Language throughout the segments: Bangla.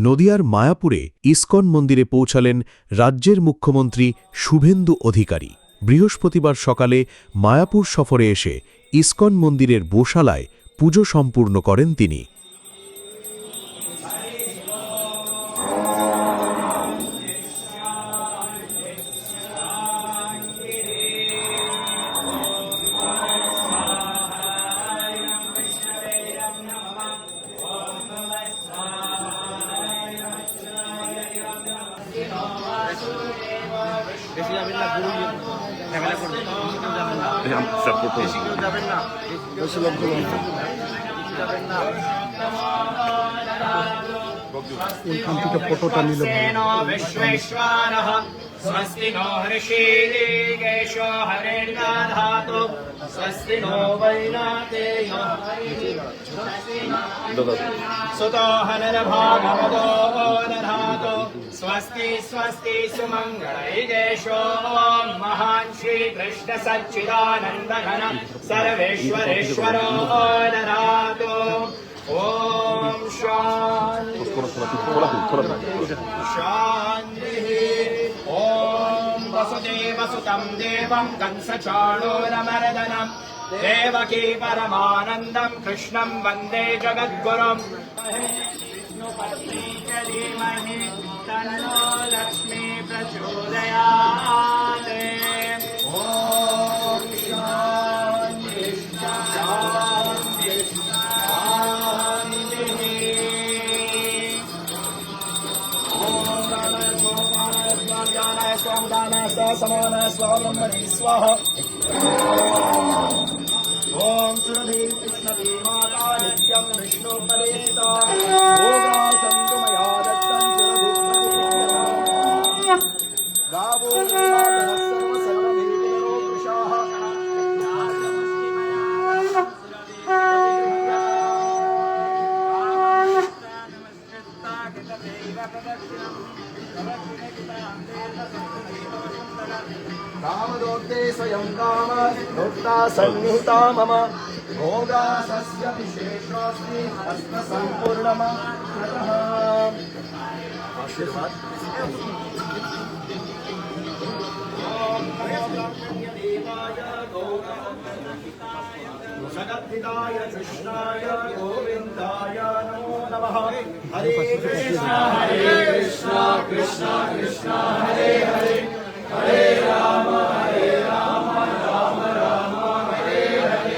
নদিয়ার মায়াপুরে ইসকন মন্দিরে পৌঁছালেন রাজ্যের মুখ্যমন্ত্রী শুভেন্দু অধিকারী। বৃহস্পতিবার সকালে মায়াপুর সফরে এসে ইসকন মন্দিরের গোশালায় পুজো সম্পূর্ণ করেন তিনি। ফটোটা নিল स्वस्ति नो हृषीकेशो हरिर्दधातु स्वस्ति नो वैनातेयो सुतो हरिर्भागवतो दधातु स्वस्ति स्वस्ति सुमङ्गलैकेशो महान् श्रीकृष्ण सच्चिदानन्दघन सर्वेश्वरेश्वरो दधातु ओम शांति ओम वसुदेवसुतं देवं कंसचाणूरमर्दनं देवकी परमानन्दं कृष्णं वन्दे जगद्गुरुम् विष्णुपत्नी च धीमहि तन्नो लक्ष्मी प्रचोदयात् ओम शांति शांति समान स्वाब्रह्मणि स्वाहा ओम सुरभि कृष्णभि माता नित्यं विष्णु परेता भोगा सन्तु मया दत्तं सुरभि गावो सर्व सर्वभीतिरो वृषाः कामदोक्ते स्वयं काम दोक्ता सन्निहिता मम भोगा सस्य विशेषोऽस्ति हस्तसम्पूर्णम आशीर्वाद जगद्धिताय कृष्णाय गोविन्दाय नमो नमः हरे कृष्णा कृष्णा कृष्णा हरे हरे हरे राम राम राम हरे हरे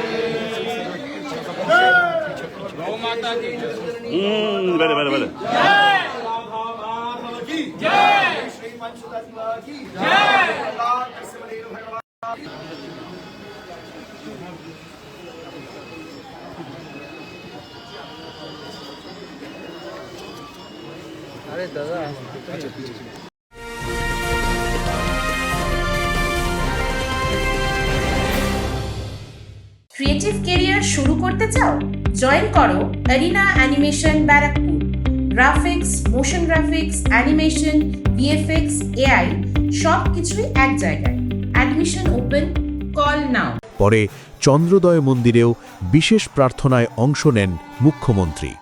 गौ माता की बड़े बड़े बड़े जय राधा माधव की जय श्री पंचतत्व की जय भगवान कृष्णदेव भगवान अरे दादा ক্রিয়েটিভ ক্যারিয়ার শুরু করতে চাও? জয়েন করো arena animation Barrackpore. Graphics, motion graphics, animation, VFX, AI সব কিছুই এক জায়গায়। Admission open, call now. পরে চন্দ্রোদয় মন্দিরেও বিশেষ প্রার্থনায় অংশ নেন মুখ্যমন্ত্রী।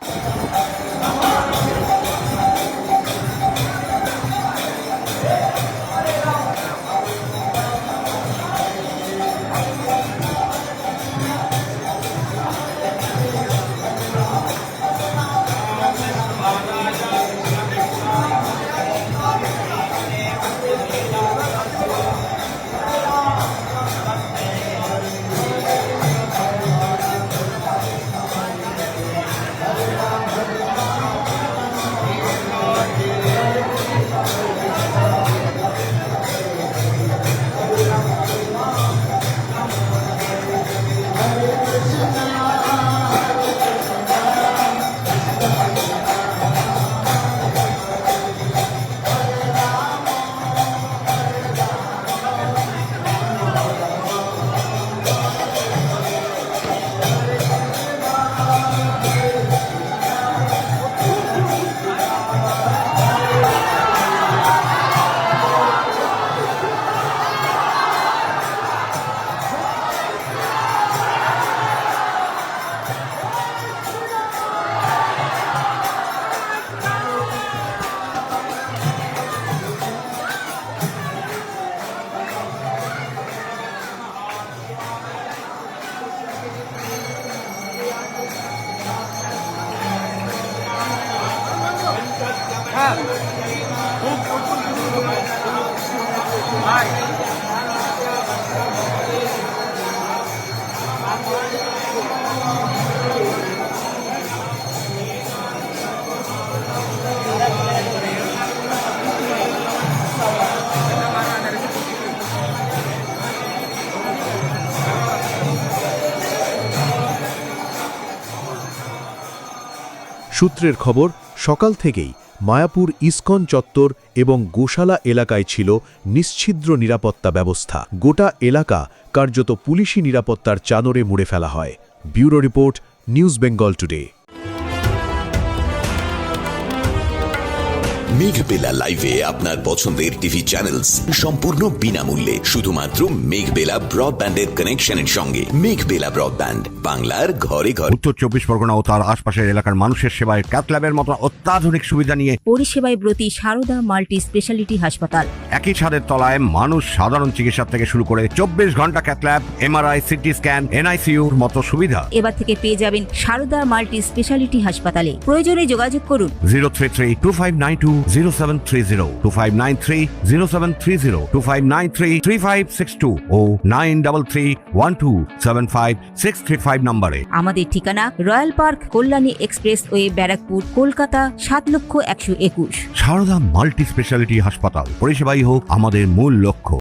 সূত্রের খবর, সকাল থেকেই মায়াপুর ইসকন চত্বর এবং গোশালা এলাকায় ছিল নিশ্ছিদ্র নিরাপত্তা ব্যবস্থা। গোটা এলাকা কার্যত পুলিশি নিরাপত্তার চাদরে মুড়ে ফেলা হয়। Bureau report, news Bengal today. Meghbela লাইভে আপনার পছন্দের টিভি চ্যানেলস সম্পূর্ণ বিনামূল্যে শুধুমাত্র মেঘবেলা ব্রডব্যান্ডের কানেকশনের সঙ্গে। মেঘবেলা ব্রডব্যান্ড, বাংলার ঘরে ঘরে। উত্তর 24 পরগনা ও তার আশপাশের এলাকার মানুষের সেবায় ক্যাথল্যাবের মতো অত্যাধুনিক সুবিধা নিয়ে পরিষেবায় ব্রতী সারদা মাল্টি স্পেশালিটি হাসপাতাল। একই ছাদের তলায় মানুষ সাধারণ চিকিৎসা থেকে শুরু করে 24 ঘন্টা ক্যাথল্যাব, এমআরআই, সিটি স্ক্যান, এনআইসিইউর মতো সুবিধা এবার থেকে পেয়ে যাবেন সারদা মাল্টি স্পেশালিটি হাসপাতালে। প্রয়োজনে যোগাযোগ করুন 033-2592-0730, 2593-0730, 2593-3562 ও 9331275635 নম্বরে। আমাদের ঠিকানা royal park, Kalyani express way, Barrackpore, Kolkata 7,121,000। Sarada multi speciality হাসপাতাল, পরিষেবাই হোক আমাদের মূল লক্ষ্য।